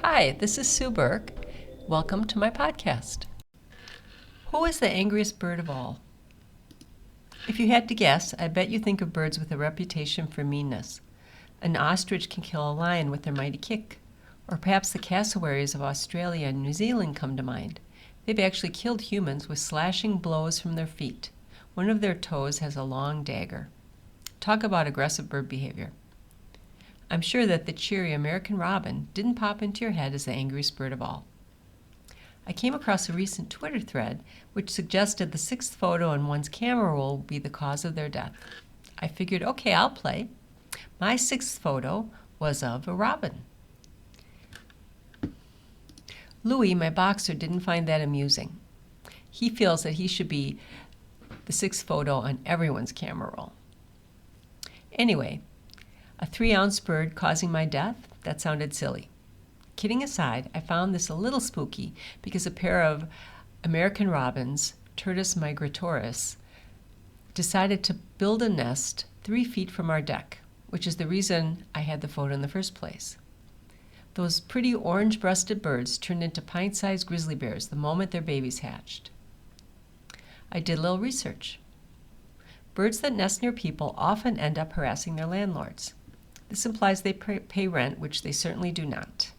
Hi, this is Sue Berk. Welcome to my podcast. Who is the angriest bird of all? If you had to guess, I bet you think of birds with a reputation for meanness. An ostrich can kill a lion with their mighty kick. Or perhaps the cassowaries of Australia and New Zealand come to mind. They've actually killed humans with slashing blows from their feet. One of their toes has a long dagger. Talk about aggressive bird behavior. I'm sure that the cheery American robin didn't pop into your head as the angriest bird of all. I came across a recent Twitter thread which suggested the sixth photo in one's camera roll will be the cause of their death. I figured, okay, I'll play. My sixth photo was of a robin. Louis, my boxer, didn't find that amusing. He feels that he should be the sixth photo on everyone's camera roll. Anyway, a 3-ounce bird causing my death? That sounded silly. Kidding aside, I found this a little spooky because a pair of American robins, Turdus migratoris, decided to build a nest 3 feet from our deck, which is the reason I had the photo in the first place. Those pretty orange-breasted birds turned into pint-sized grizzly bears the moment their babies hatched. I did a little research. Birds that nest near people often end up harassing their landlords. This implies they pay rent, which they certainly do not.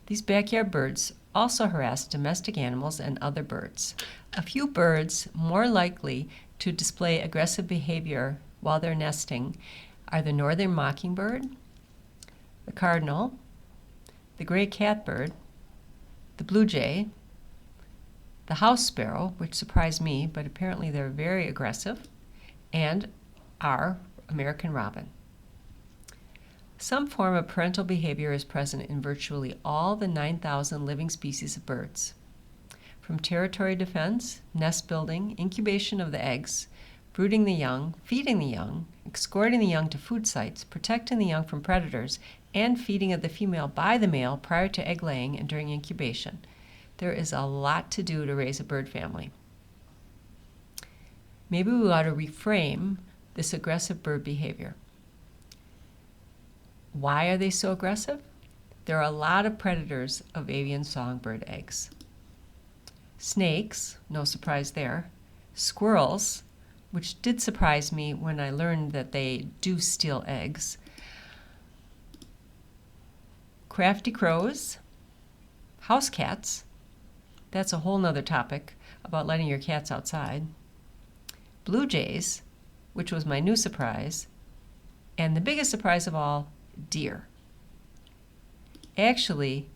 These backyard birds also harass domestic animals and other birds. A few birds more likely to display aggressive behavior while they're nesting are the northern mockingbird, the cardinal, the gray catbird, the blue jay, the house sparrow, which surprised me, but apparently they're very aggressive, and our American robin. Some form of parental behavior is present in virtually all the 9,000 living species of birds. From territory defense, nest building, incubation of the eggs, brooding the young, feeding the young, escorting the young to food sites, protecting the young from predators, and feeding of the female by the male prior to egg laying and during incubation. There is a lot to do to raise a bird family. Maybe we ought to reframe this aggressive bird behavior. Why are they so aggressive? There are a lot of predators of avian songbird eggs. Snakes, no surprise there. Squirrels, which did surprise me when I learned that they do steal eggs. Crafty crows, house cats. That's a whole nother topic about letting your cats outside. Blue jays, which was my new surprise. And the biggest surprise of all, deer. Actually,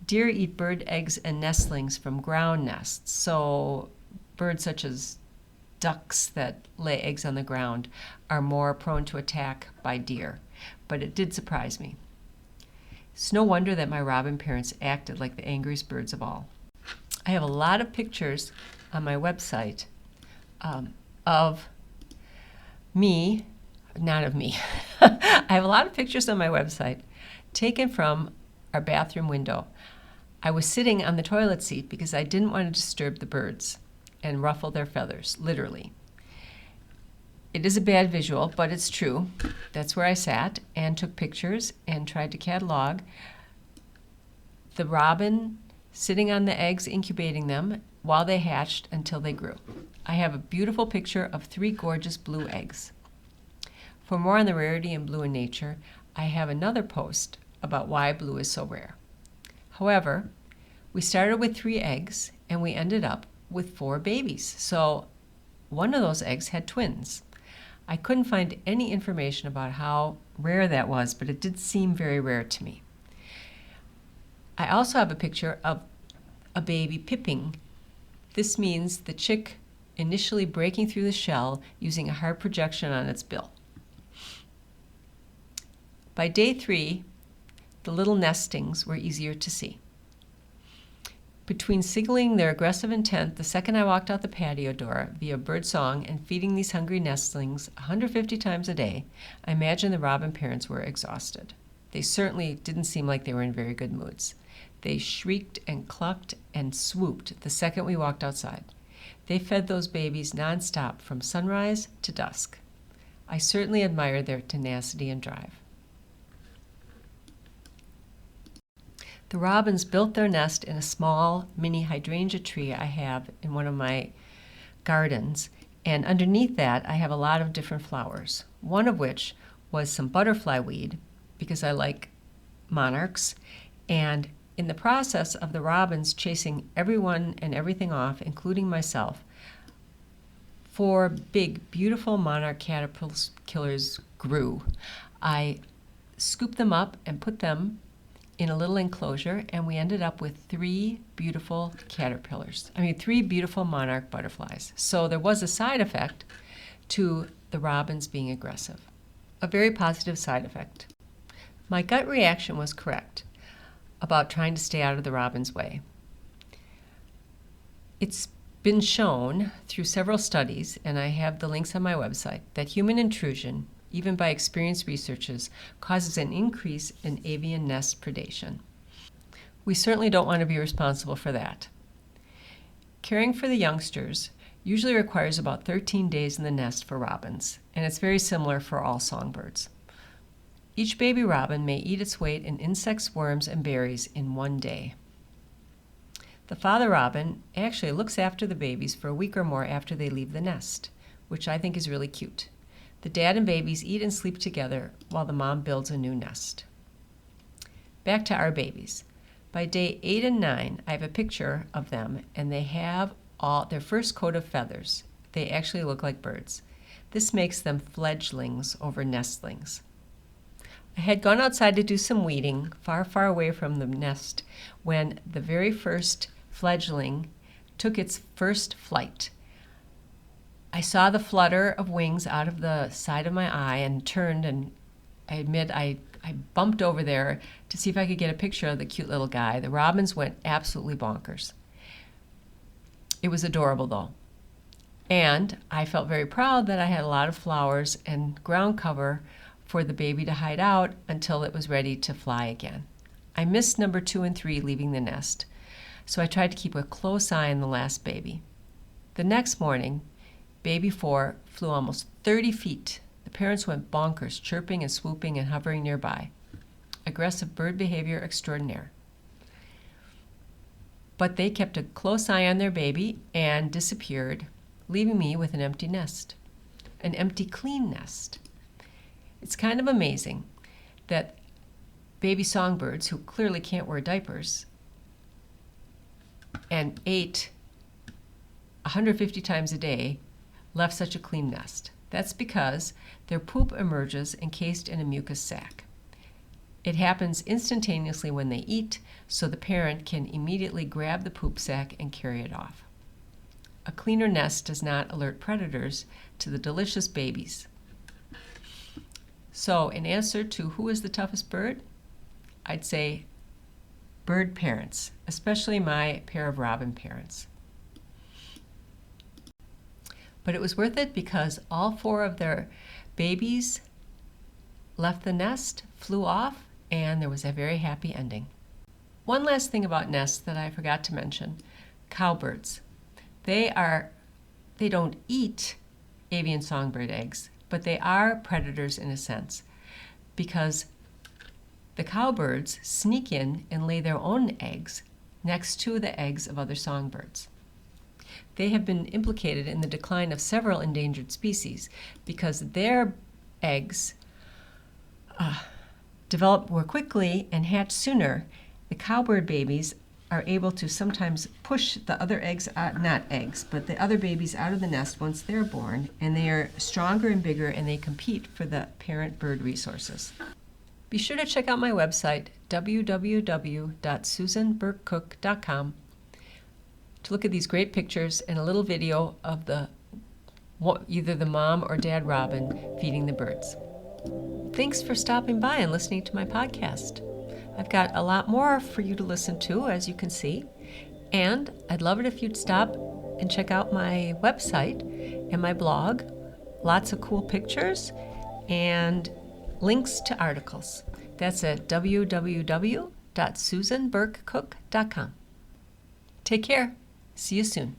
deer eat bird eggs and nestlings from ground nests, so birds such as ducks that lay eggs on the ground are more prone to attack by deer, but it did surprise me. It's no wonder that my robin parents acted like the angriest birds of all. I have a lot of pictures on my website of me. Not of me. I have a lot of pictures on my website taken from our bathroom window. I was sitting on the toilet seat because I didn't want to disturb the birds and ruffle their feathers, literally. It is a bad visual, but it's true. That's where I sat and took pictures and tried to catalog the robin sitting on the eggs, incubating them while they hatched until they grew. I have a beautiful picture of 3 gorgeous blue eggs. For more on the rarity in blue in nature, I have another post about why blue is so rare. However, we started with 3 eggs and we ended up with 4 babies. So one of those eggs had twins. I couldn't find any information about how rare that was, but it did seem very rare to me. I also have a picture of a baby pipping. This means the chick initially breaking through the shell using a hard projection on its bill. By day 3, the little nestings were easier to see. Between signaling their aggressive intent the second I walked out the patio door via bird song and feeding these hungry nestlings 150 times a day, I imagine the robin parents were exhausted. They certainly didn't seem like they were in very good moods. They shrieked and clucked and swooped the second we walked outside. They fed those babies nonstop from sunrise to dusk. I certainly admire their tenacity and drive. The robins built their nest in a small mini hydrangea tree I have in one of my gardens, and underneath that I have a lot of different flowers, one of which was some butterfly weed because I like monarchs, and in the process of the robins chasing everyone and everything off, including myself, 4 big, beautiful monarch caterpillars grew. I scooped them up and put them in a little enclosure, and we ended up with 3 beautiful caterpillars. 3 beautiful monarch butterflies. So there was a side effect to the robins being aggressive, a very positive side effect. My gut reaction was correct about trying to stay out of the robins' way. It's been shown through several studies, and I have the links on my website, that human intrusion, even by experienced researchers, causes an increase in avian nest predation. We certainly don't want to be responsible for that. Caring for the youngsters usually requires about 13 days in the nest for robins, and it's very similar for all songbirds. Each baby robin may eat its weight in insects, worms, and berries in 1 day. The father robin actually looks after the babies for a week or more after they leave the nest, which I think is really cute. The dad and babies eat and sleep together while the mom builds a new nest. Back to our babies. By day 8 and 9, I have a picture of them, and they have all their first coat of feathers. They actually look like birds. This makes them fledglings over nestlings. I had gone outside to do some weeding far, far away from the nest when the very first fledgling took its first flight. I saw the flutter of wings out of the side of my eye and turned, and I admit I bumped over there to see if I could get a picture of the cute little guy. The robins went absolutely bonkers. It was adorable though. And I felt very proud that I had a lot of flowers and ground cover for the baby to hide out until it was ready to fly again. I missed number 2 and 3 leaving the nest, so I tried to keep a close eye on the last baby. The next morning, baby 4 flew almost 30 feet. The parents went bonkers, chirping and swooping and hovering nearby. Aggressive bird behavior extraordinaire. But they kept a close eye on their baby and disappeared, leaving me with an empty nest. An empty, clean nest. It's kind of amazing that baby songbirds, who clearly can't wear diapers, and ate 150 times a day, left such a clean nest. That's because their poop emerges encased in a mucus sac. It happens instantaneously when they eat, so the parent can immediately grab the poop sac and carry it off. A cleaner nest does not alert predators to the delicious babies. So, in answer to who is the toughest bird, I'd say bird parents, especially my pair of robin parents. But it was worth it because all 4 of their babies left the nest, flew off, and there was a very happy ending. One last thing about nests that I forgot to mention, cowbirds. They don't eat avian songbird eggs, but they are predators in a sense, because the cowbirds sneak in and lay their own eggs next to the eggs of other songbirds. They have been implicated in the decline of several endangered species because their eggs develop more quickly and hatch sooner. The cowbird babies are able to sometimes push the other eggs, the other babies out of the nest once they're born, and they are stronger and bigger, and they compete for the parent bird resources. Be sure to check out my website, www.susanberkkoch.com, to look at these great pictures and a little video of either the mom or dad robin feeding the birds. Thanks for stopping by and listening to my podcast. I've got a lot more for you to listen to, as you can see, and I'd love it if you'd stop and check out my website and my blog. Lots of cool pictures and links to articles. That's at www.susanberkkoch.com. Take care. See you soon.